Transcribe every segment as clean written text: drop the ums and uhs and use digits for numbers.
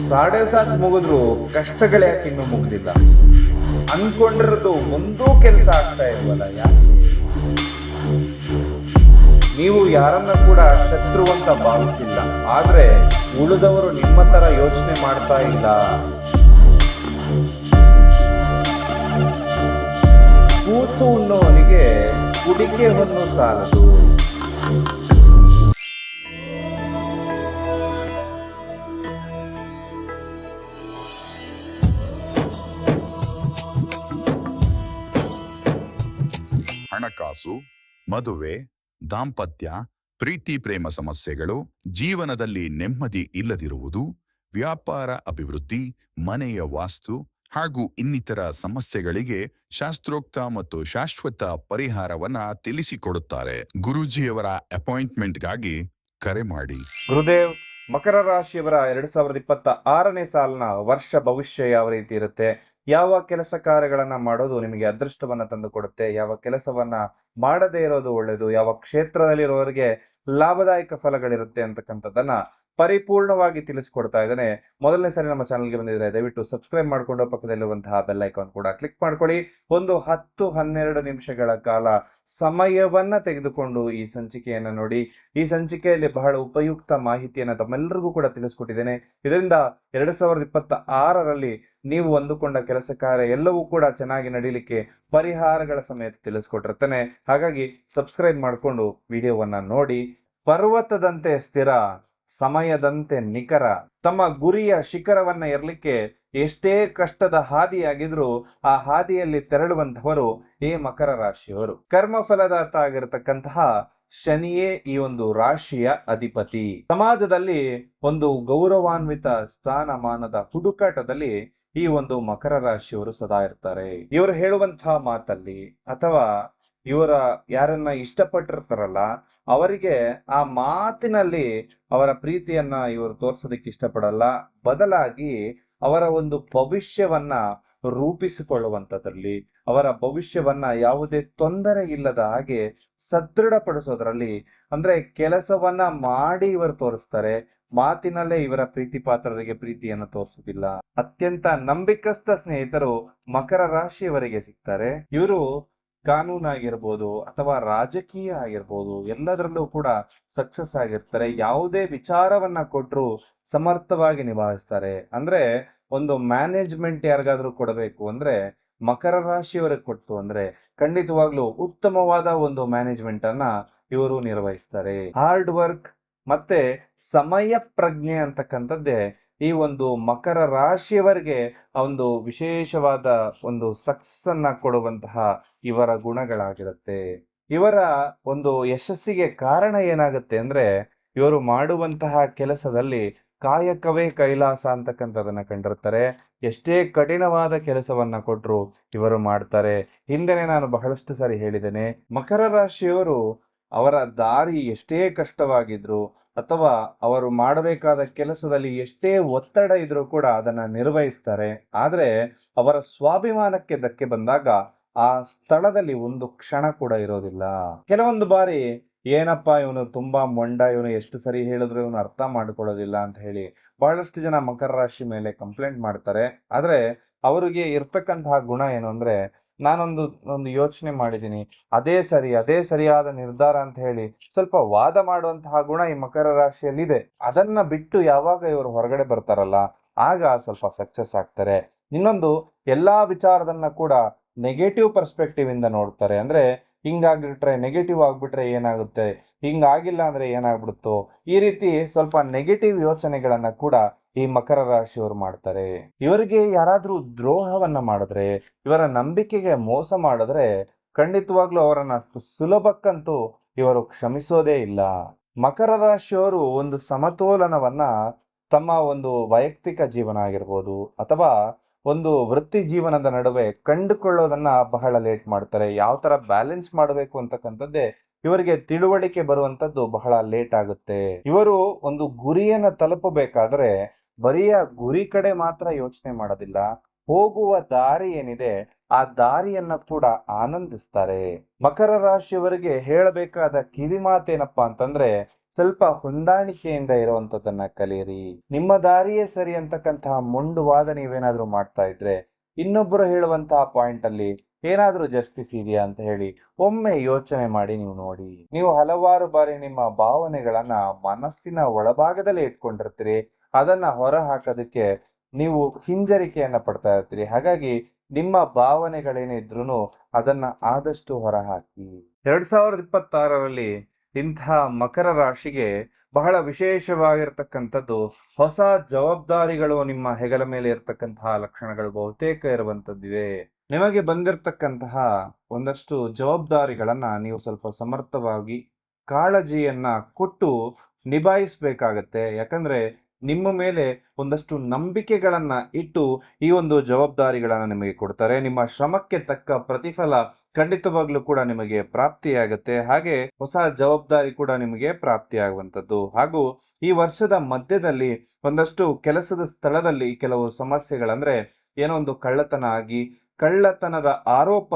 ಸಾಡೆ 7 ಮುಗಿದ್ರು ಕಷ್ಟಗಳು ಯಾಕೆ ಇನ್ನೂ ಮುಗ್ದಿಲ್ಲ? ಅನ್ಕೊಂಡಿರೋದು ಒಂದೂ ಕೆಲಸ ಆಗ್ತಾ ಇಲ್ವಲ್ಲ ಯಾಕೆ? ನೀವು ಯಾರನ್ನ ಕೂಡ ಶತ್ರು ಅಂತ ಭಾವಿಸಿಲ್ಲ, ಆದ್ರೆ ಉಳಿದವರು ನಿಮ್ಮ ತರ ಯೋಚನೆ ಮಾಡ್ತಾ ಇಲ್ಲ. ಕೂತು ಉಣ್ಣೋವನಿಗೆ ಕುಡಿಕೆ ಹೊನ್ನು ಸಾಲದು. ಹಣಕಾಸು, ಮದುವೆ, ದಾಂಪತ್ಯ, ಪ್ರೀತಿ ಪ್ರೇಮ ಸಮಸ್ಯೆಗಳು, ಜೀವನದಲ್ಲಿ ನೆಮ್ಮದಿ ಇಲ್ಲದಿರುವುದು, ವ್ಯಾಪಾರ ಅಭಿವೃದ್ಧಿ, ಮನೆಯ ವಾಸ್ತು ಹಾಗೂ ಇನ್ನಿತರ ಸಮಸ್ಯೆಗಳಿಗೆ ಶಾಸ್ತ್ರೋಕ್ತ ಮತ್ತು ಶಾಶ್ವತ ಪರಿಹಾರವನ್ನ ತಿಳಿಸಿಕೊಡುತ್ತಾರೆ. ಗುರೂಜಿಯವರ ಅಪಾಯಿಂಟ್ಮೆಂಟ್ಗಾಗಿ ಕರೆ ಮಾಡಿ. ಗುರುದೇವ್, ಮಕರ ರಾಶಿಯವರ 2026ನೇ ಸಾಲಿನ ವರ್ಷ ಭವಿಷ್ಯ ಯಾವ ರೀತಿ ಇರುತ್ತೆ? ಯಾವ ಕೆಲಸ ಕಾರ್ಯಗಳನ್ನ ಮಾಡೋದು ನಿಮಗೆ ಅದೃಷ್ಟವನ್ನ ತಂದು ಕೊಡುತ್ತೆ? ಯಾವ ಕೆಲಸವನ್ನ ಮಾಡದೇ ಇರೋದು ಒಳ್ಳೇದು? ಯಾವ ಕ್ಷೇತ್ರದಲ್ಲಿರೋರಿಗೆ ಲಾಭದಾಯಕ ಫಲಗಳಿರುತ್ತೆ ಅಂತಕ್ಕಂಥದ್ದನ್ನ ಪರಿಪೂರ್ಣವಾಗಿ ತಿಳಿಸ್ಕೊಡ್ತಾ ಇದ್ದಾನೆ. ಮೊದಲನೇ ಸಾರಿ ನಮ್ಮ ಚಾನಲ್ಗೆ ಬಂದಿದ್ರೆ ದಯವಿಟ್ಟು ಸಬ್ಸ್ಕ್ರೈಬ್ ಮಾಡ್ಕೊಂಡು ಪಕ್ಕದಲ್ಲಿರುವಂತಹ ಬೆಲ್ ಐಕಾನ್ ಕೂಡ ಕ್ಲಿಕ್ ಮಾಡ್ಕೊಳ್ಳಿ. ಒಂದು 10-12 ನಿಮಿಷಗಳ ಕಾಲ ಸಮಯವನ್ನ ತೆಗೆದುಕೊಂಡು ಈ ಸಂಚಿಕೆಯನ್ನ ನೋಡಿ. ಈ ಸಂಚಿಕೆಯಲ್ಲಿ ಬಹಳ ಉಪಯುಕ್ತ ಮಾಹಿತಿಯನ್ನ ತಮ್ಮೆಲ್ಲರಿಗೂ ಕೂಡ ತಿಳಿಸ್ಕೊಟ್ಟಿದ್ದೇನೆ. ಇದರಿಂದ 2026ರಲ್ಲಿ ನೀವು ಅಂದುಕೊಂಡ ಕೆಲಸ ಕಾರ್ಯ ಎಲ್ಲವೂ ಕೂಡ ಚೆನ್ನಾಗಿ ನಡೀಲಿಕ್ಕೆ ಪರಿಹಾರಗಳ ಸಮೇತ ತಿಳಿಸ್ಕೊಟ್ಟಿರ್ತಾನೆ. ಹಾಗಾಗಿ ಸಬ್ಸ್ಕ್ರೈಬ್ ಮಾಡಿಕೊಂಡು ವಿಡಿಯೋವನ್ನ ನೋಡಿ. ಪರ್ವತದಂತೆ ಸ್ಥಿರ, ಸಮಯದಂತೆ ನಿಖರ. ತಮ್ಮ ಗುರಿಯ ಶಿಖರವನ್ನ ಏರ್ಲಿಕ್ಕೆ ಎಷ್ಟೇ ಕಷ್ಟದ ಹಾದಿಯಾಗಿದ್ರು ಆ ಹಾದಿಯಲ್ಲಿ ತೆರಳುವಂತವರು ಈ ಮಕರ ರಾಶಿಯವರು. ಕರ್ಮಫಲದಾತ ಆಗಿರತಕ್ಕಂತಹ ಶನಿಯೇ ಈ ಒಂದು ರಾಶಿಯ ಅಧಿಪತಿ. ಸಮಾಜದಲ್ಲಿ ಒಂದು ಗೌರವಾನ್ವಿತ ಸ್ಥಾನಮಾನದ ಹುಡುಕಾಟದಲ್ಲಿ ಈ ಒಂದು ಮಕರ ರಾಶಿಯವರು ಸದಾ ಇರ್ತಾರೆ. ಇವರು ಹೇಳುವಂತಹ ಮಾತಲ್ಲಿ ಅಥವಾ ಇವರ ಯಾರನ್ನ ಇಷ್ಟಪಟ್ಟಿರ್ತಾರಲ್ಲ ಅವರಿಗೆ ಆ ಮಾತಿನಲ್ಲಿ ಅವರ ಪ್ರೀತಿಯನ್ನ ಇವರು ತೋರ್ಸೋದಕ್ಕೆ ಇಷ್ಟಪಡಲ್ಲ. ಬದಲಾಗಿ ಅವರ ಒಂದು ಭವಿಷ್ಯವನ್ನ ರೂಪಿಸಿಕೊಳ್ಳುವಂಥದ್ರಲ್ಲಿ, ಅವರ ಭವಿಷ್ಯವನ್ನ ಯಾವುದೇ ತೊಂದರೆ ಇಲ್ಲದ ಹಾಗೆ ಸದೃಢಪಡಿಸೋದ್ರಲ್ಲಿ, ಅಂದ್ರೆ ಕೆಲಸವನ್ನ ಮಾಡಿ ಇವರು ತೋರಿಸ್ತಾರೆ. ಮಾತಿನಲ್ಲೇ ಇವರ ಪ್ರೀತಿ ಪಾತ್ರರಿಗೆ ಪ್ರೀತಿಯನ್ನು ತೋರಿಸುವುದಿಲ್ಲ. ಅತ್ಯಂತ ನಂಬಿಕಸ್ಥ ಸ್ನೇಹಿತರು ಮಕರ ರಾಶಿಯವರಿಗೆ ಸಿಗ್ತಾರೆ. ಇವರು ಕಾನೂನಾಗಿರ್ಬೋದು ಅಥವಾ ರಾಜಕೀಯ ಆಗಿರ್ಬೋದು ಎಲ್ಲದರಲ್ಲೂ ಕೂಡ ಸಕ್ಸಸ್ ಆಗಿರ್ತಾರೆ. ಯಾವುದೇ ವಿಚಾರವನ್ನ ಕೊಟ್ಟರು ಸಮರ್ಥವಾಗಿ ನಿಭಾಯಿಸ್ತಾರೆ. ಅಂದ್ರೆ ಒಂದು ಮ್ಯಾನೇಜ್ಮೆಂಟ್ ಯಾರಿಗಾದ್ರೂ ಕೊಡಬೇಕು ಅಂದ್ರೆ ಮಕರ ರಾಶಿಯವರಿಗೆ ಕೊಡ್ತು ಅಂದ್ರೆ ಖಂಡಿತವಾಗ್ಲೂ ಉತ್ತಮವಾದ ಒಂದು ಮ್ಯಾನೇಜ್ಮೆಂಟ್ ಅನ್ನ ಇವರು ನಿರ್ವಹಿಸ್ತಾರೆ. ಹಾರ್ಡ್ ವರ್ಕ್ ಮತ್ತೆ ಸಮಯ ಪ್ರಜ್ಞೆ ಅಂತಕ್ಕಂಥದ್ದೇ ಈ ಒಂದು ಮಕರ ರಾಶಿಯವರಿಗೆ ಒಂದು ವಿಶೇಷವಾದ ಒಂದು ಸಕ್ಸಸ್ ಅನ್ನ ಕೊಡುವಂತಹ ಇವರ ಗುಣಗಳಾಗಿರುತ್ತೆ. ಇವರ ಒಂದು ಯಶಸ್ಸಿಗೆ ಕಾರಣ ಏನಾಗುತ್ತೆ ಅಂದ್ರೆ ಇವರು ಮಾಡುವಂತಹ ಕೆಲಸದಲ್ಲಿ ಕಾಯಕವೇ ಕೈಲಾಸ ಅಂತಕ್ಕಂಥದನ್ನ ಕಂಡಿರ್ತಾರೆ. ಎಷ್ಟೇ ಕಠಿಣವಾದ ಕೆಲಸವನ್ನ ಕೊಟ್ರು ಇವರು ಮಾಡ್ತಾರೆ. ಹಿಂದೆನೆ ನಾನು ಬಹಳಷ್ಟು ಸಾರಿ ಹೇಳಿದ್ದೇನೆ, ಮಕರ ರಾಶಿಯವರು ಅವರ ದಾರಿ ಎಷ್ಟೇ ಕಷ್ಟವಾಗಿದ್ರು ಅಥವಾ ಅವರು ಮಾಡಬೇಕಾದ ಕೆಲಸದಲ್ಲಿ ಎಷ್ಟೇ ಒತ್ತಡ ಇದ್ರೂ ಕೂಡ ಅದನ್ನ ನಿರ್ವಹಿಸ್ತಾರೆ. ಆದ್ರೆ ಅವರ ಸ್ವಾಭಿಮಾನಕ್ಕೆ ಧಕ್ಕೆ ಬಂದಾಗ ಆ ಸ್ಥಳದಲ್ಲಿ ಒಂದು ಕ್ಷಣ ಕೂಡ ಇರೋದಿಲ್ಲ. ಕೆಲವೊಂದು ಬಾರಿ ಏನಪ್ಪಾ ಇವನು ತುಂಬಾ ಮೊಂಡ, ಇವನು ಎಷ್ಟು ಸರಿ ಹೇಳಿದ್ರು ಇವನು ಅರ್ಥ ಮಾಡ್ಕೊಳ್ಳೋದಿಲ್ಲ ಅಂತ ಹೇಳಿ ಬಹಳಷ್ಟು ಜನ ಮಕರ ರಾಶಿ ಮೇಲೆ ಕಂಪ್ಲೇಂಟ್ ಮಾಡ್ತಾರೆ. ಆದ್ರೆ ಅವರಿಗೆ ಇರ್ತಕ್ಕಂತಹ ಗುಣ ಏನು ಅಂದ್ರೆ, ನಾನೊಂದು ಯೋಚನೆ ಮಾಡಿದ್ದೀನಿ, ಅದೇ ಸರಿಯಾದ ನಿರ್ಧಾರ ಅಂತ ಹೇಳಿ ಸ್ವಲ್ಪ ವಾದ ಮಾಡುವಂತಹ ಗುಣ ಈ ಮಕರ ರಾಶಿಯಲ್ಲಿ ಇದೆ. ಅದನ್ನ ಬಿಟ್ಟು ಯಾವಾಗ ಇವರು ಹೊರಗಡೆ ಬರ್ತಾರಲ್ಲ ಆಗ ಸ್ವಲ್ಪ ಸಕ್ಸಸ್ ಆಗ್ತಾರೆ. ಇನ್ನೊಂದು, ಎಲ್ಲಾ ವಿಚಾರದನ್ನ ಕೂಡ ನೆಗೆಟಿವ್ ಪರ್ಸ್ಪೆಕ್ಟಿವ್ ಇಂದ ನೋಡ್ತಾರೆ. ಅಂದ್ರೆ ಹಿಂಗಾಗ್ಬಿಟ್ರೆ ನೆಗೆಟಿವ್ ಆಗ್ಬಿಟ್ರೆ ಏನಾಗುತ್ತೆ, ಹಿಂಗಾಗಿಲ್ಲ ಅಂದ್ರೆ ಏನಾಗ್ಬಿಡುತ್ತೋ, ಈ ರೀತಿ ಸ್ವಲ್ಪ ನೆಗೆಟಿವ್ ಯೋಚನೆಗಳನ್ನ ಕೂಡ ಈ ಮಕರ ರಾಶಿಯವರು ಮಾಡ್ತಾರೆ. ಇವರಿಗೆ ಯಾರಾದ್ರೂ ದ್ರೋಹವನ್ನ ಮಾಡಿದ್ರೆ, ಇವರ ನಂಬಿಕೆಗೆ ಮೋಸ ಮಾಡಿದ್ರೆ ಖಂಡಿತವಾಗ್ಲೂ ಅವರನ್ನ ಸುಲಭಕ್ಕಂತೂ ಇವರು ಕ್ಷಮಿಸೋದೇ ಇಲ್ಲ. ಮಕರ ರಾಶಿಯವರು ಒಂದು ಸಮತೋಲನವನ್ನ ತಮ್ಮ ಒಂದು ವೈಯಕ್ತಿಕ ಜೀವನ ಆಗಿರ್ಬೋದು ಅಥವಾ ಒಂದು ವೃತ್ತಿ ಜೀವನದ ನಡುವೆ ಕಂಡುಕೊಳ್ಳೋದನ್ನ ಬಹಳ ಲೇಟ್ ಮಾಡ್ತಾರೆ. ಯಾವ ತರ ಬ್ಯಾಲೆನ್ಸ್ ಮಾಡಬೇಕು ಅಂತಕ್ಕಂಥದ್ದೇ ಇವರಿಗೆ ತಿಳುವಳಿಕೆ ಬರುವಂತದ್ದು ಬಹಳ ಲೇಟ್ ಆಗುತ್ತೆ. ಇವರು ಒಂದು ಗುರಿಯನ್ನ ತಲುಪಬೇಕಾದ್ರೆ ಬರೀ ಆ ಗುರಿ ಕಡೆ ಮಾತ್ರ ಯೋಚನೆ ಮಾಡೋದಿಲ್ಲ, ಹೋಗುವ ದಾರಿ ಏನಿದೆ ಆ ದಾರಿಯನ್ನ ಕೂಡ ಆನಂದಿಸ್ತಾರೆ. ಮಕರ ರಾಶಿಯವರಿಗೆ ಹೇಳಬೇಕಾದ ಕಿವಿ ಮಾತೇನಪ್ಪಾ ಅಂತಂದ್ರೆ, ಸ್ವಲ್ಪ ಹೊಂದಾಣಿಕೆಯಿಂದ ಇರುವಂತದನ್ನ ಕಲಿಯಿರಿ. ನಿಮ್ಮ ದಾರಿಯೇ ಸರಿ ಅಂತಕ್ಕಂತಹ ಮೊಂಡು ವಾದ ನೀವೇನಾದ್ರೂ ಮಾಡ್ತಾ ಇದ್ರೆ, ಇನ್ನೊಬ್ಬರು ಹೇಳುವಂತಹ ಪಾಯಿಂಟ್ ಅಲ್ಲಿ ಏನಾದ್ರೂ ಜಸ್ಟಿಸ್ ಇದೆಯಾ ಅಂತ ಹೇಳಿ ಒಮ್ಮೆ ಯೋಚನೆ ಮಾಡಿ ನೀವು ನೋಡಿ. ನೀವು ಹಲವಾರು ಬಾರಿ ನಿಮ್ಮ ಭಾವನೆಗಳನ್ನ ಮನಸ್ಸಿನ ಒಳಭಾಗದಲ್ಲಿ ಇಟ್ಕೊಂಡಿರ್ತೀರಿ. ಅದನ್ನ ಹೊರ ಹಾಕೋದಕ್ಕೆ ನೀವು ಹಿಂಜರಿಕೆಯನ್ನ ಪಡ್ತಾ ಇರ್ತೀರಿ. ಹಾಗಾಗಿ ನಿಮ್ಮ ಭಾವನೆಗಳೇನಿದ್ರೂ ಅದನ್ನ ಆದಷ್ಟು ಹೊರಹಾಕಿ. 2026ರಲ್ಲಿ ಇಂಥ ಮಕರ ರಾಶಿಗೆ ಬಹಳ ವಿಶೇಷವಾಗಿರ್ತಕ್ಕಂಥದ್ದು ಹೊಸ ಜವಾಬ್ದಾರಿಗಳು ನಿಮ್ಮ ಹೆಗಲ ಮೇಲೆ ಇರತಕ್ಕಂತಹ ಲಕ್ಷಣಗಳು ಬಹುತೇಕ ಇರುವಂತದ್ದಿವೆ. ನಿಮಗೆ ಬಂದಿರತಕ್ಕಂತಹ ಒಂದಷ್ಟು ಜವಾಬ್ದಾರಿಗಳನ್ನ ನೀವು ಸ್ವಲ್ಪ ಸಮರ್ಥವಾಗಿ ಕಾಳಜಿಯನ್ನ ಕೊಟ್ಟು ನಿಭಾಯಿಸಬೇಕಾಗತ್ತೆ. ಯಾಕಂದ್ರೆ ನಿಮ್ಮ ಮೇಲೆ ಒಂದಷ್ಟು ನಂಬಿಕೆಗಳನ್ನ ಇಟ್ಟು ಈ ಒಂದು ಜವಾಬ್ದಾರಿಗಳನ್ನ ನಿಮಗೆ ಕೊಡ್ತಾರೆ. ನಿಮ್ಮ ಶ್ರಮಕ್ಕೆ ತಕ್ಕ ಪ್ರತಿಫಲ ಖಂಡಿತವಾಗ್ಲೂ ಕೂಡ ನಿಮಗೆ ಪ್ರಾಪ್ತಿಯಾಗುತ್ತೆ. ಹಾಗೆ ಹೊಸ ಜವಾಬ್ದಾರಿ ಕೂಡ ನಿಮಗೆ ಪ್ರಾಪ್ತಿಯಾಗುವಂಥದ್ದು. ಹಾಗೂ ಈ ವರ್ಷದ ಮಧ್ಯದಲ್ಲಿ ಒಂದಷ್ಟು ಕೆಲಸದ ಸ್ಥಳದಲ್ಲಿ ಕೆಲವು ಸಮಸ್ಯೆಗಳಂದ್ರೆ ಏನೋ ಒಂದು ಕಳ್ಳತನ ಆಗಿ ಕಳ್ಳತನದ ಆರೋಪ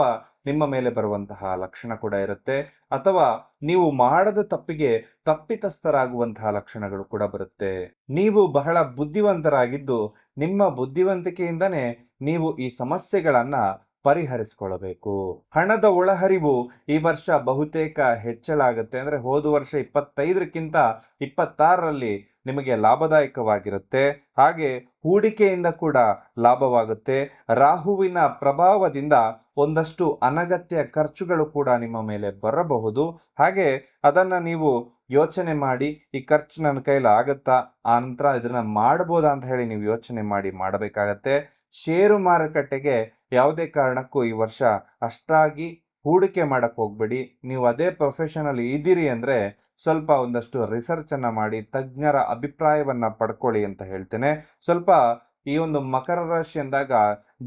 ನಿಮ್ಮ ಮೇಲೆ ಬರುವಂತಹ ಲಕ್ಷಣ ಕೂಡ ಇರುತ್ತೆ. ಅಥವಾ ನೀವು ಮಾಡದ ತಪ್ಪಿಗೆ ತಪ್ಪಿತಸ್ಥರಾಗುವಂತಹ ಲಕ್ಷಣಗಳು ಕೂಡ ಬರುತ್ತೆ. ನೀವು ಬಹಳ ಬುದ್ಧಿವಂತರಾಗಿದ್ದು ನಿಮ್ಮ ಬುದ್ಧಿವಂತಿಕೆಯಿಂದನೇ ನೀವು ಈ ಸಮಸ್ಯೆಗಳನ್ನ ಪರಿಹರಿಸಿಕೊಳ್ಳಬೇಕು. ಹಣದ ಒಳಹರಿವು ಈ ವರ್ಷ ಬಹುತೇಕ ಹೆಚ್ಚಳ ಆಗುತ್ತೆ. ಅಂದ್ರೆ ಹೋದ ವರ್ಷ 25ಕ್ಕಿಂತ 26ರಲ್ಲಿ ನಿಮಗೆ ಲಾಭದಾಯಕವಾಗಿರುತ್ತೆ. ಹಾಗೆ ಹೂಡಿಕೆಯಿಂದ ಕೂಡ ಲಾಭವಾಗುತ್ತೆ. ರಾಹುವಿನ ಪ್ರಭಾವದಿಂದ ಒಂದಷ್ಟು ಅನಗತ್ಯ ಖರ್ಚುಗಳು ಕೂಡ ನಿಮ್ಮ ಮೇಲೆ ಬರಬಹುದು. ಹಾಗೆ ಅದನ್ನ ನೀವು ಯೋಚನೆ ಮಾಡಿ, ಈ ಖರ್ಚು ನನ್ನ ಕೈಲಿ ಆಗತ್ತಾ, ಆ ನಂತರ ಇದನ್ನ ಮಾಡಬಹುದಾ ಅಂತ ಹೇಳಿ ನೀವು ಯೋಚನೆ ಮಾಡಿ ಮಾಡಬೇಕಾಗತ್ತೆ. ಷೇರು ಮಾರುಕಟ್ಟೆಗೆ ಯಾವುದೇ ಕಾರಣಕ್ಕೂ ಈ ವರ್ಷ ಅಷ್ಟಾಗಿ ಹೂಡಿಕೆ ಮಾಡಕ್ ಹೋಗ್ಬೇಡಿ. ನೀವು ಅದೇ ಪ್ರೊಫೆಷನ್ ಅಲ್ಲಿ ಇದ್ದೀರಿ ಅಂದ್ರೆ ಸ್ವಲ್ಪ ಒಂದಷ್ಟು ರಿಸರ್ಚ್ ಅನ್ನ ಮಾಡಿ ತಜ್ಞರ ಅಭಿಪ್ರಾಯವನ್ನ ಪಡ್ಕೊಳ್ಳಿ ಅಂತ ಹೇಳ್ತೇನೆ. ಸ್ವಲ್ಪ ಈ ಒಂದು ಮಕರ ರಾಶಿ ಅಂದಾಗ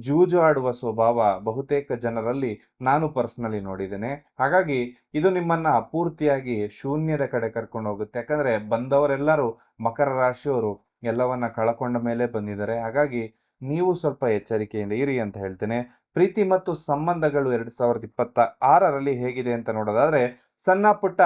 ಜೂಜು ಆಡುವ ಸ್ವಭಾವ ಬಹುತೇಕ ಜನರಲ್ಲಿ ನಾನು ಪರ್ಸನಲಿ ನೋಡಿದ್ದೇನೆ. ಹಾಗಾಗಿ ಇದು ನಿಮ್ಮನ್ನ ಪೂರ್ತಿಯಾಗಿ ಶೂನ್ಯದ ಕಡೆ ಕರ್ಕೊಂಡು ಹೋಗುತ್ತೆ. ಯಾಕಂದ್ರೆ ಬಂದವರೆಲ್ಲರೂ ಮಕರ ರಾಶಿಯವರು ಎಲ್ಲವನ್ನ ಕಳ್ಕೊಂಡ ಮೇಲೆ ಬಂದಿದ್ದಾರೆ. ಹಾಗಾಗಿ ನೀವು ಸ್ವಲ್ಪ ಎಚ್ಚರಿಕೆಯಿಂದ ಇರಿ ಅಂತ ಹೇಳ್ತೇನೆ. ಪ್ರೀತಿ ಮತ್ತು ಸಂಬಂಧಗಳು 2026ರಲ್ಲಿ ಹೇಗಿದೆ ಅಂತ ನೋಡೋದಾದ್ರೆ ಸಣ್ಣ ಪುಟ್ಟ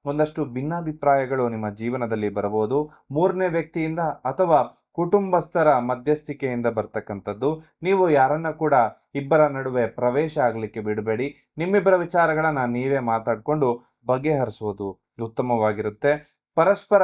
ಒಂದಷ್ಟು ಭಿನ್ನಾಭಿಪ್ರಾಯಗಳು ನಿಮ್ಮ ಜೀವನದಲ್ಲಿ ಬರಬಹುದು. ಮೂರನೇ ವ್ಯಕ್ತಿಯಿಂದ ಅಥವಾ ಕುಟುಂಬಸ್ಥರ ಮಧ್ಯಸ್ಥಿಕೆಯಿಂದ ಬರ್ತಕ್ಕಂಥದ್ದು. ನೀವು ಯಾರನ್ನ ಕೂಡ ಇಬ್ಬರ ನಡುವೆ ಪ್ರವೇಶ ಆಗ್ಲಿಕ್ಕೆ ಬಿಡಬೇಡಿ. ನಿಮ್ಮಿಬ್ಬರ ವಿಚಾರಗಳನ್ನ ನೀವೇ ಮಾತಾಡ್ಕೊಂಡು ಬಗೆಹರಿಸುವುದು ಉತ್ತಮವಾಗಿರುತ್ತೆ. ಪರಸ್ಪರ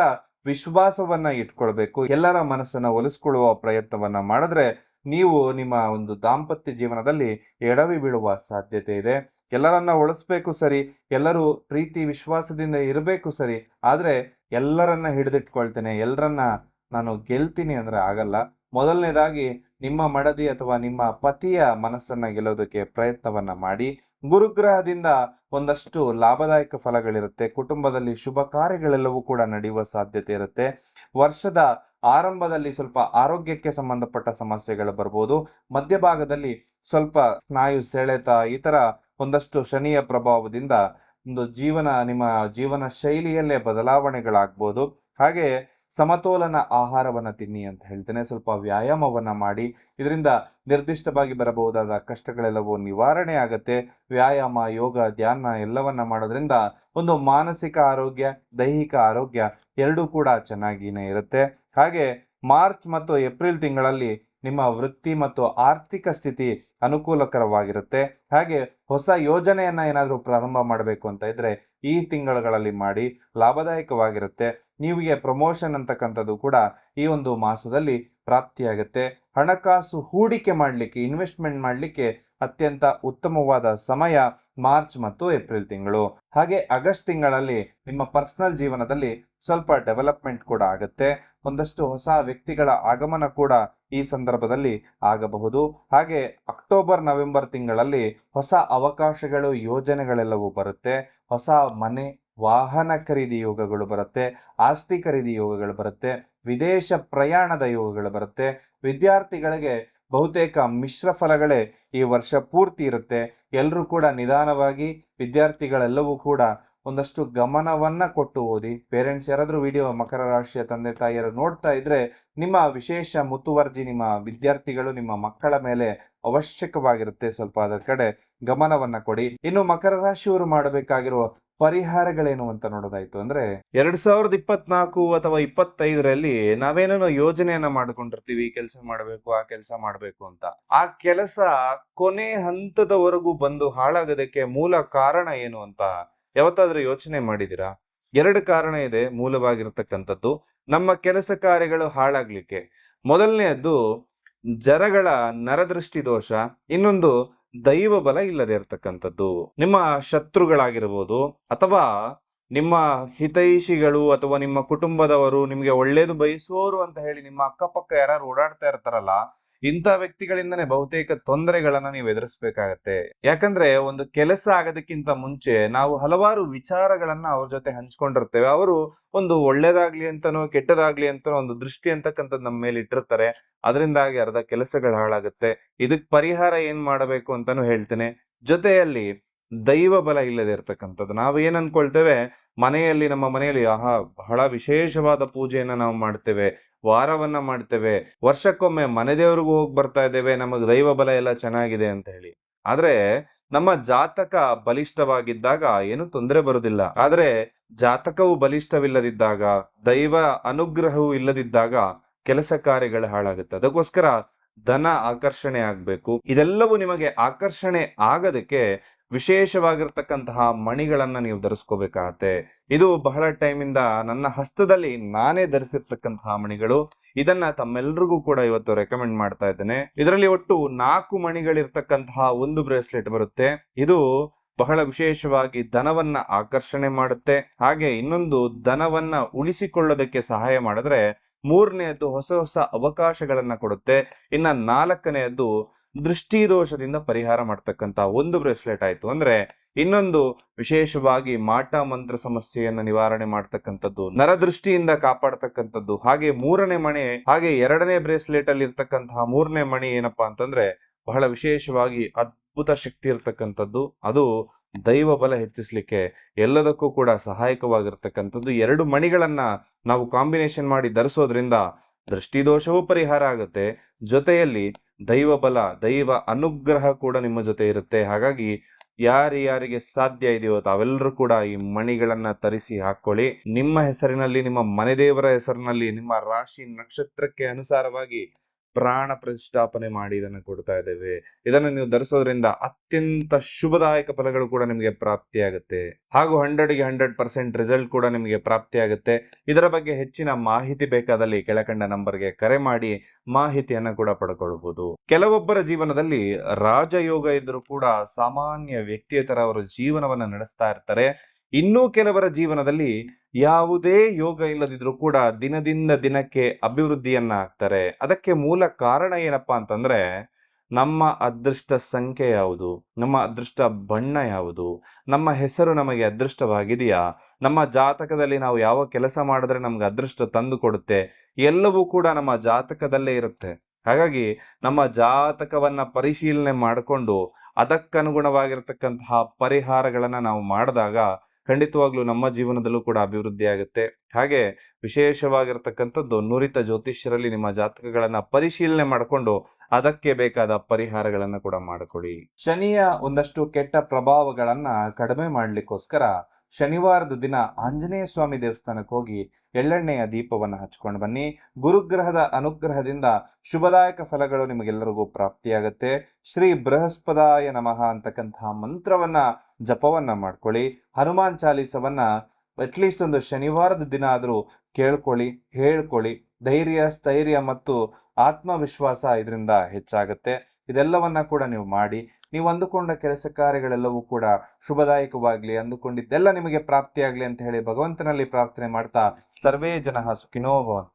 ವಿಶ್ವಾಸವನ್ನ ಇಟ್ಕೊಳ್ಬೇಕು. ಎಲ್ಲರ ಮನಸ್ಸನ್ನ ಒಲಿಸ್ಕೊಳ್ಳುವ ಪ್ರಯತ್ನವನ್ನ ಮಾಡಿದ್ರೆ ನೀವು ನಿಮ್ಮ ಒಂದು ದಾಂಪತ್ಯ ಜೀವನದಲ್ಲಿ ಎಡವಿ ಬೀಳುವ ಸಾಧ್ಯತೆ ಇದೆ. ಎಲ್ಲರನ್ನ ಉಳಿಸ್ಬೇಕು ಸರಿ, ಎಲ್ಲರೂ ಪ್ರೀತಿ ವಿಶ್ವಾಸದಿಂದ ಇರಬೇಕು ಸರಿ, ಆದ್ರೆ ಎಲ್ಲರನ್ನ ಹಿಡಿದಿಟ್ಕೊಳ್ತೇನೆ, ಎಲ್ಲರನ್ನ ನಾನು ಗೆಲ್ತೀನಿ ಅಂದ್ರೆ ಆಗಲ್ಲ. ಮೊದಲನೇದಾಗಿ ನಿಮ್ಮ ಮಡದಿ ಅಥವಾ ನಿಮ್ಮ ಪತಿಯ ಮನಸ್ಸನ್ನ ಗೆಲ್ಲೋದಕ್ಕೆ ಪ್ರಯತ್ನವನ್ನ ಮಾಡಿ. ಗುರುಗ್ರಹದಿಂದ ಒಂದಷ್ಟು ಲಾಭದಾಯಕ ಫಲಗಳಿರುತ್ತೆ. ಕುಟುಂಬದಲ್ಲಿ ಶುಭ ಕಾರ್ಯಗಳೆಲ್ಲವೂ ಕೂಡ ನಡೆಯುವ ಸಾಧ್ಯತೆ ಇರುತ್ತೆ. ವರ್ಷದ ಆರಂಭದಲ್ಲಿ ಸ್ವಲ್ಪ ಆರೋಗ್ಯಕ್ಕೆ ಸಂಬಂಧಪಟ್ಟ ಸಮಸ್ಯೆಗಳು ಬರ್ಬೋದು. ಮಧ್ಯಭಾಗದಲ್ಲಿ ಸ್ವಲ್ಪ ಸ್ನಾಯು ಸೆಳೆತ ಈ ತರ ಒಂದಷ್ಟು ಶನಿಯ ಪ್ರಭಾವದಿಂದ ನಿಮ್ಮ ಜೀವನ ಶೈಲಿಯಲ್ಲೇ ಬದಲಾವಣೆಗಳಾಗ್ಬೋದು. ಹಾಗೆ ಸಮತೋಲನ ಆಹಾರವನ್ನ ತಿನ್ನಿ ಅಂತ ಹೇಳ್ತೇನೆ. ಸ್ವಲ್ಪ ವ್ಯಾಯಾಮವನ್ನ ಮಾಡಿ. ಇದರಿಂದ ನಿರ್ದಿಷ್ಟವಾಗಿ ಬರಬಹುದಾದ ಕಷ್ಟಗಳೆಲ್ಲವೂ ನಿವಾರಣೆ ಆಗತ್ತೆ. ವ್ಯಾಯಾಮ, ಯೋಗ, ಧ್ಯಾನ ಎಲ್ಲವನ್ನ ಮಾಡೋದ್ರಿಂದ ಒಂದು ಮಾನಸಿಕ ಆರೋಗ್ಯ, ದೈಹಿಕ ಆರೋಗ್ಯ ಎರಡೂ ಕೂಡ ಚೆನ್ನಾಗಿನೇ ಇರುತ್ತೆ. ಹಾಗೆ ಮಾರ್ಚ್ ಮತ್ತು ಏಪ್ರಿಲ್ ತಿಂಗಳಲ್ಲಿ ನಿಮ್ಮ ವೃತ್ತಿ ಮತ್ತು ಆರ್ಥಿಕ ಸ್ಥಿತಿ ಅನುಕೂಲಕರವಾಗಿರುತ್ತೆ. ಹಾಗೆ ಹೊಸ ಯೋಜನೆಯನ್ನ ಏನಾದರೂ ಪ್ರಾರಂಭ ಮಾಡಬೇಕು ಅಂತ ಇದ್ರೆ ಈ ತಿಂಗಳುಗಳಲ್ಲಿ ಮಾಡಿ, ಲಾಭದಾಯಕವಾಗಿರುತ್ತೆ. ನೀವಿಗೆ ಪ್ರಮೋಷನ್ ಅಂತಕ್ಕಂಥದ್ದು ಕೂಡ ಈ ಒಂದು ಮಾಸದಲ್ಲಿ ಪ್ರಾಪ್ತಿಯಾಗುತ್ತೆ. ಹಣಕಾಸು ಹೂಡಿಕೆ ಮಾಡಲಿಕ್ಕೆ, ಇನ್ವೆಸ್ಟ್ಮೆಂಟ್ ಮಾಡಲಿಕ್ಕೆ ಅತ್ಯಂತ ಉತ್ತಮವಾದ ಸಮಯ ಮಾರ್ಚ್ ಮತ್ತು ಏಪ್ರಿಲ್ ತಿಂಗಳು. ಹಾಗೆ ಆಗಸ್ಟ್ ತಿಂಗಳಲ್ಲಿ ನಿಮ್ಮ ಪರ್ಸನಲ್ ಜೀವನದಲ್ಲಿ ಸ್ವಲ್ಪ ಡೆವಲಪ್ಮೆಂಟ್ ಕೂಡ ಆಗುತ್ತೆ. ಒಂದಷ್ಟು ಹೊಸ ವ್ಯಕ್ತಿಗಳ ಆಗಮನ ಕೂಡ ಈ ಸಂದರ್ಭದಲ್ಲಿ ಆಗಬಹುದು. ಹಾಗೆ ಅಕ್ಟೋಬರ್ ನವೆಂಬರ್ ತಿಂಗಳಲ್ಲಿ ಹೊಸ ಅವಕಾಶಗಳು, ಯೋಜನೆಗಳೆಲ್ಲವೂ ಬರುತ್ತೆ. ಹೊಸ ಮನೆ, ವಾಹನ ಖರೀದಿ ಯೋಗಗಳು ಬರುತ್ತೆ. ಆಸ್ತಿ ಖರೀದಿ ಯೋಗಗಳು ಬರುತ್ತೆ. ವಿದೇಶ ಪ್ರಯಾಣದ ಯೋಗಗಳು ಬರುತ್ತೆ. ವಿದ್ಯಾರ್ಥಿಗಳಿಗೆ ಬಹುತೇಕ ಮಿಶ್ರ ಫಲಗಳೇ ಈ ವರ್ಷ ಪೂರ್ತಿ ಇರುತ್ತೆ. ಎಲ್ಲರೂ ಕೂಡ ನಿಧಾನವಾಗಿ, ವಿದ್ಯಾರ್ಥಿಗಳೆಲ್ಲವೂ ಕೂಡ ಒಂದಷ್ಟು ಗಮನವನ್ನ ಕೊಟ್ಟು ಓದಿ. ಪೇರೆಂಟ್ಸ್ ಯಾರಾದ್ರೂ ವಿಡಿಯೋ ಮಕರ ರಾಶಿಯ ತಂದೆ ತಾಯಿಯರು ನೋಡ್ತಾ ಇದ್ರೆ ನಿಮ್ಮ ವಿಶೇಷ ಮುತುವರ್ಜಿ ನಿಮ್ಮ ವಿದ್ಯಾರ್ಥಿಗಳು, ನಿಮ್ಮ ಮಕ್ಕಳ ಮೇಲೆ ಅವಶ್ಯಕವಾಗಿರುತ್ತೆ. ಸ್ವಲ್ಪ ಅದರ ಕಡೆ ಗಮನವನ್ನ ಕೊಡಿ. ಇನ್ನು ಮಕರ ರಾಶಿಯವರು ಮಾಡಬೇಕಾಗಿರುವ ಪರಿಹಾರಗಳೇನು ಅಂತ ನೋಡೋದಾಯ್ತು ಅಂದ್ರೆ 2024 ಅಥವಾ 25ರಲ್ಲಿ ನಾವೇನೇನೋ ಯೋಜನೆಯನ್ನ ಮಾಡ್ಕೊಂಡಿರ್ತೀವಿ, ಈ ಕೆಲಸ ಮಾಡ್ಬೇಕು, ಆ ಕೆಲಸ ಮಾಡ್ಬೇಕು ಅಂತ. ಆ ಕೆಲಸ ಕೊನೆ ಹಂತದವರೆಗೂ ಬಂದು ಹಾಳಾಗೋದಕ್ಕೆ ಮೂಲ ಕಾರಣ ಏನು ಅಂತ ಯಾವತ್ತಾದ್ರೂ ಯೋಚನೆ ಮಾಡಿದೀರಾ? 2 ಕಾರಣ ಇದೆ ಮೂಲವಾಗಿರ್ತಕ್ಕಂಥದ್ದು ನಮ್ಮ ಕೆಲಸ ಕಾರ್ಯಗಳು ಹಾಳಾಗ್ಲಿಕ್ಕೆ. ಮೊದಲನೆಯದ್ದು ಜರಗಳ ನರದೃಷ್ಟಿ ದೋಷ, ಇನ್ನೊಂದು ದೈವ ಬಲ ಇಲ್ಲದೆ ಇರತಕ್ಕಂಥದ್ದು. ನಿಮ್ಮ ಶತ್ರುಗಳಾಗಿರ್ಬೋದು ಅಥವಾ ನಿಮ್ಮ ಹಿತೈಷಿಗಳು ಅಥವಾ ನಿಮ್ಮ ಕುಟುಂಬದವರು, ನಿಮ್ಗೆ ಒಳ್ಳೇದು ಬಯಸುವವರು ಅಂತ ಹೇಳಿ ನಿಮ್ಮ ಅಕ್ಕಪಕ್ಕ ಯಾರು ಓಡಾಡ್ತಾ ಇರ್ತಾರಲ್ಲ, ಇಂಥ ವ್ಯಕ್ತಿಗಳಿಂದನೇ ಬಹುತೇಕ ತೊಂದರೆಗಳನ್ನ ನೀವು ಎದುರಿಸ್ಬೇಕಾಗತ್ತೆ. ಯಾಕಂದ್ರೆ ಒಂದು ಕೆಲಸ ಆಗೋದಕ್ಕಿಂತ ಮುಂಚೆ ನಾವು ಹಲವಾರು ವಿಚಾರಗಳನ್ನ ಅವ್ರ ಜೊತೆ ಹಂಚ್ಕೊಂಡಿರ್ತೇವೆ. ಅವರು ಒಂದು ಒಳ್ಳೇದಾಗ್ಲಿ ಅಂತನೋ ಕೆಟ್ಟದಾಗ್ಲಿ ಅಂತನೋ ಒಂದು ದೃಷ್ಟಿ ಅಂತಕ್ಕಂಥದ್ದು ನಮ್ಮ ಮೇಲೆ ಇಟ್ಟಿರ್ತಾರೆ. ಅದರಿಂದಾಗಿ ಅರ್ಧ ಕೆಲಸಗಳು ಹಾಳಾಗುತ್ತೆ. ಇದಕ್ ಪರಿಹಾರ ಏನ್ ಮಾಡಬೇಕು ಅಂತಾನು ಹೇಳ್ತೇನೆ. ಜೊತೆಯಲ್ಲಿ ದೈವ ಬಲ ಇಲ್ಲದೆ ಇರ್ತಕ್ಕಂಥದ್ದು. ನಾವು ಏನ್ ಅನ್ಕೊಳ್ತೇವೆ, ನಮ್ಮ ಮನೆಯಲ್ಲಿ ಬಹಳ ವಿಶೇಷವಾದ ಪೂಜೆಯನ್ನ ನಾವು ಮಾಡ್ತೇವೆ, ವಾರವನ್ನ ಮಾಡ್ತೇವೆ, ವರ್ಷಕ್ಕೊಮ್ಮೆ ಮನೆ ದೇವ್ರಿಗೂ ಹೋಗಿ ಬರ್ತಾ ಇದ್ದೇವೆ, ನಮಗ್ ದೈವ ಬಲ ಎಲ್ಲ ಚೆನ್ನಾಗಿದೆ ಅಂತ ಹೇಳಿ. ಆದ್ರೆ ನಮ್ಮ ಜಾತಕ ಬಲಿಷ್ಠವಾಗಿದ್ದಾಗ ಏನು ತೊಂದರೆ ಬರುದಿಲ್ಲ. ಆದ್ರೆ ಜಾತಕವು ಬಲಿಷ್ಠವಿಲ್ಲದಿದ್ದಾಗ, ದೈವ ಅನುಗ್ರಹವು ಇಲ್ಲದಿದ್ದಾಗ ಕೆಲಸ ಕಾರ್ಯಗಳು ಹಾಳಾಗುತ್ತೆ. ಅದಕ್ಕೋಸ್ಕರ ಧನ ಆಕರ್ಷಣೆ ಆಗ್ಬೇಕು. ಇದೆಲ್ಲವೂ ನಿಮಗೆ ಆಕರ್ಷಣೆ ಆಗೋದಕ್ಕೆ ವಿಶೇಷವಾಗಿರ್ತಕ್ಕಂತಹ ಮಣಿಗಳನ್ನ ನೀವು ಧರಿಸ್ಕೋಬೇಕಾಗತ್ತೆ. ಇದು ಬಹಳ ಟೈಮಿಂದ ನನ್ನ ಹಸ್ತದಲ್ಲಿ ನಾನೇ ಧರಿಸಿರ್ತಕ್ಕಂತಹ ಮಣಿಗಳು. ಇದನ್ನ ತಮ್ಮೆಲ್ರಿಗೂ ಕೂಡ ಇವತ್ತು ರೆಕಮೆಂಡ್ ಮಾಡ್ತಾ ಇದ್ದೇನೆ. ಇದರಲ್ಲಿ ಒಟ್ಟು 4 ಮಣಿಗಳಿರ್ತಕ್ಕಂತಹ ಒಂದು ಬ್ರೇಸ್ಲೆಟ್ ಬರುತ್ತೆ. ಇದು ಬಹಳ ವಿಶೇಷವಾಗಿ ಧನವನ್ನ ಆಕರ್ಷಣೆ ಮಾಡುತ್ತೆ. ಹಾಗೆ ಇನ್ನೊಂದು ಧನವನ್ನ ಉಳಿಸಿಕೊಳ್ಳೋದಕ್ಕೆ ಸಹಾಯ ಮಾಡಿದ್ರೆ, 3ನೇದ್ದು ಹೊಸ ಹೊಸ ಅವಕಾಶಗಳನ್ನ ಕೊಡುತ್ತೆ. ಇನ್ನ 4ನೇದ್ದು ದೃಷ್ಟಿ ದೋಷದಿಂದ ಪರಿಹಾರ ಮಾಡ್ತಕ್ಕಂತ ಒಂದು ಬ್ರೇಸ್ಲೆಟ್ ಆಯ್ತು. ಅಂದ್ರೆ ಇನ್ನೊಂದು ವಿಶೇಷವಾಗಿ ಮಾಟ ಮಂತ್ರ ಸಮಸ್ಯೆಯನ್ನ ನಿವಾರಣೆ ಮಾಡ್ತಕ್ಕಂಥದ್ದು, ನರದೃಷ್ಟಿಯಿಂದ ಕಾಪಾಡ್ತಕ್ಕಂಥದ್ದು. ಹಾಗೆ 3ನೇ ಮಣಿ, ಹಾಗೆ 2ನೇ ಬ್ರೇಸ್ಲೆಟ್ ಅಲ್ಲಿ ಇರ್ತಕ್ಕಂತಹ 3ನೇ ಮಣಿ ಏನಪ್ಪಾ ಅಂತಂದ್ರೆ ಬಹಳ ವಿಶೇಷವಾಗಿ ಅದ್ಭುತ ಶಕ್ತಿ ಇರ್ತಕ್ಕಂಥದ್ದು. ಅದು ದೈವ ಬಲ ಹೆಚ್ಚಿಸ್ಲಿಕ್ಕೆ ಎಲ್ಲದಕ್ಕೂ ಕೂಡ ಸಹಾಯಕವಾಗಿರ್ತಕ್ಕಂಥದ್ದು. 2 ಮಣಿಗಳನ್ನ ನಾವು ಕಾಂಬಿನೇಷನ್ ಮಾಡಿ ಧರಿಸೋದ್ರಿಂದ ದೃಷ್ಟಿ ದೋಷವೂ ಪರಿಹಾರ ಆಗುತ್ತೆ, ಜೊತೆಯಲ್ಲಿ ದೈವ ಬಲ, ದೈವ ಅನುಗ್ರಹ ಕೂಡ ನಿಮ್ಮ ಜೊತೆ ಇರುತ್ತೆ. ಹಾಗಾಗಿ ಯಾರಿಗೆ ಸಾಧ್ಯ ಇದೆಯೋ ತಾವೆಲ್ಲರೂ ಕೂಡ ಈ ಮಣಿಗಳನ್ನ ತರಿಸಿ ಹಾಕೊಳ್ಳಿ. ನಿಮ್ಮ ಹೆಸರಿನಲ್ಲಿ, ನಿಮ್ಮ ಮನೆ ದೇವರ ಹೆಸರಿನಲ್ಲಿ, ನಿಮ್ಮ ರಾಶಿ ನಕ್ಷತ್ರಕ್ಕೆ ಅನುಸಾರವಾಗಿ ಪ್ರಾಣ ಪ್ರತಿಷ್ಠಾಪನೆ ಮಾಡಿ ಇದನ್ನು ಕೊಡ್ತಾ ಇದ್ದೇವೆ. ಇದನ್ನು ನೀವು ಧರಿಸೋದ್ರಿಂದ ಅತ್ಯಂತ ಶುಭದಾಯಕ ಫಲಗಳು ಕೂಡ ನಿಮಗೆ ಪ್ರಾಪ್ತಿಯಾಗುತ್ತೆ. ಹಾಗೂ 100ಗೆ 100% ರಿಸಲ್ಟ್ ಕೂಡ ನಿಮಗೆ ಪ್ರಾಪ್ತಿಯಾಗುತ್ತೆ. ಇದರ ಬಗ್ಗೆ ಹೆಚ್ಚಿನ ಮಾಹಿತಿ ಬೇಕಾದಲ್ಲಿ ಕೆಳಕಂಡ ನಂಬರ್ಗೆ ಕರೆ ಮಾಡಿ ಮಾಹಿತಿಯನ್ನ ಕೂಡ ಪಡ್ಕೊಳ್ಬಹುದು. ಕೆಲವೊಬ್ಬರ ಜೀವನದಲ್ಲಿ ರಾಜಯೋಗ ಇದ್ರೂ ಕೂಡ ಸಾಮಾನ್ಯ ವ್ಯಕ್ತಿಯ ತರ ಅವರು ಜೀವನವನ್ನ ನಡೆಸ್ತಾ ಇರ್ತಾರೆ. ಇನ್ನೂ ಕೆಲವರ ಜೀವನದಲ್ಲಿ ಯಾವುದೇ ಯೋಗ ಇಲ್ಲದಿದ್ರೂ ಕೂಡ ದಿನದಿಂದ ದಿನಕ್ಕೆ ಅಭಿವೃದ್ಧಿಯನ್ನ ಆಗ್ತಾರೆ. ಅದಕ್ಕೆ ಮೂಲ ಕಾರಣ ಏನಪ್ಪಾ ಅಂತಂದ್ರೆ, ನಮ್ಮ ಅದೃಷ್ಟ ಸಂಖ್ಯೆ ಯಾವುದು, ನಮ್ಮ ಅದೃಷ್ಟ ಬಣ್ಣ ಯಾವುದು, ನಮ್ಮ ಹೆಸರು ನಮಗೆ ಅದೃಷ್ಟವಾಗಿದೆಯಾ, ನಮ್ಮ ಜಾತಕದಲ್ಲಿ ನಾವು ಯಾವ ಕೆಲಸ ಮಾಡಿದ್ರೆ ನಮ್ಗೆ ಅದೃಷ್ಟ ತಂದು ಕೊಡುತ್ತೆ, ಎಲ್ಲವೂ ಕೂಡ ನಮ್ಮ ಜಾತಕದಲ್ಲೇ ಇರುತ್ತೆ. ಹಾಗಾಗಿ ನಮ್ಮ ಜಾತಕವನ್ನ ಪರಿಶೀಲನೆ ಮಾಡಿಕೊಂಡು ಅದಕ್ಕನುಗುಣವಾಗಿರ್ತಕ್ಕಂತಹ ಪರಿಹಾರಗಳನ್ನ ನಾವು ಮಾಡಿದಾಗ ಖಂಡಿತವಾಗ್ಲೂ ನಮ್ಮ ಜೀವನದಲ್ಲೂ ಕೂಡ ಅಭಿವೃದ್ಧಿ ಆಗುತ್ತೆ. ಹಾಗೆ ವಿಶೇಷವಾಗಿರ್ತಕ್ಕಂಥದ್ದು ನುರಿತ ಜ್ಯೋತಿಷ್ಯರಲ್ಲಿ ನಿಮ್ಮ ಜಾತಕಗಳನ್ನ ಪರಿಶೀಲನೆ ಮಾಡಿಕೊಂಡು ಅದಕ್ಕೆ ಬೇಕಾದ ಪರಿಹಾರಗಳನ್ನ ಕೂಡ ಮಾಡಿಕೊಡಿ. ಶನಿಯ ಒಂದಷ್ಟು ಕೆಟ್ಟ ಪ್ರಭಾವಗಳನ್ನ ಕಡಿಮೆ ಮಾಡ್ಲಿಕ್ಕೋಸ್ಕರ ಶನಿವಾರದ ದಿನ ಆಂಜನೇಯ ಸ್ವಾಮಿ ದೇವಸ್ಥಾನಕ್ಕೆ ಹೋಗಿ ಎಳ್ಳೆಣ್ಣೆಯ ದೀಪವನ್ನ ಹಚ್ಕೊಂಡು ಬನ್ನಿ. ಗುರುಗ್ರಹದ ಅನುಗ್ರಹದಿಂದ ಶುಭದಾಯಕ ಫಲಗಳು ನಿಮಗೆಲ್ಲರಿಗೂ ಪ್ರಾಪ್ತಿಯಾಗತ್ತೆ. ಶ್ರೀ ಬೃಹಸ್ಪದಾಯ ನಮಃ ಅಂತಕ್ಕಂತಹ ಮಂತ್ರವನ್ನ ಜಪವನ್ನ ಮಾಡ್ಕೊಳ್ಳಿ. ಹನುಮಾನ್ ಚಾಲೀಸವನ್ನ ಅಟ್ಲೀಸ್ಟ್ ಒಂದು ಶನಿವಾರದ ದಿನ ಆದ್ರೂ ಕೇಳ್ಕೊಳ್ಳಿ, ಹೇಳ್ಕೊಳ್ಳಿ. ಧೈರ್ಯ, ಸ್ಥೈರ್ಯ ಮತ್ತು ಆತ್ಮವಿಶ್ವಾಸ ಇದರಿಂದ ಹೆಚ್ಚಾಗುತ್ತೆ. ಇದೆಲ್ಲವನ್ನ ಕೂಡ ನೀವು ಮಾಡಿ, ನೀವು ಅಂದುಕೊಂಡ ಕೆಲಸ ಕಾರ್ಯಗಳೆಲ್ಲವೂ ಕೂಡ ಶುಭದಾಯಕವಾಗ್ಲಿ, ಅಂದುಕೊಂಡಿದ್ದೆಲ್ಲ ನಿಮಗೆ ಪ್ರಾಪ್ತಿಯಾಗ್ಲಿ ಅಂತ ಹೇಳಿ ಭಗವಂತನಲ್ಲಿ ಪ್ರಾರ್ಥನೆ ಮಾಡ್ತಾ ಸರ್ವೇ ಜನಃ ಸುಖಿನೋ ಭವಂತು.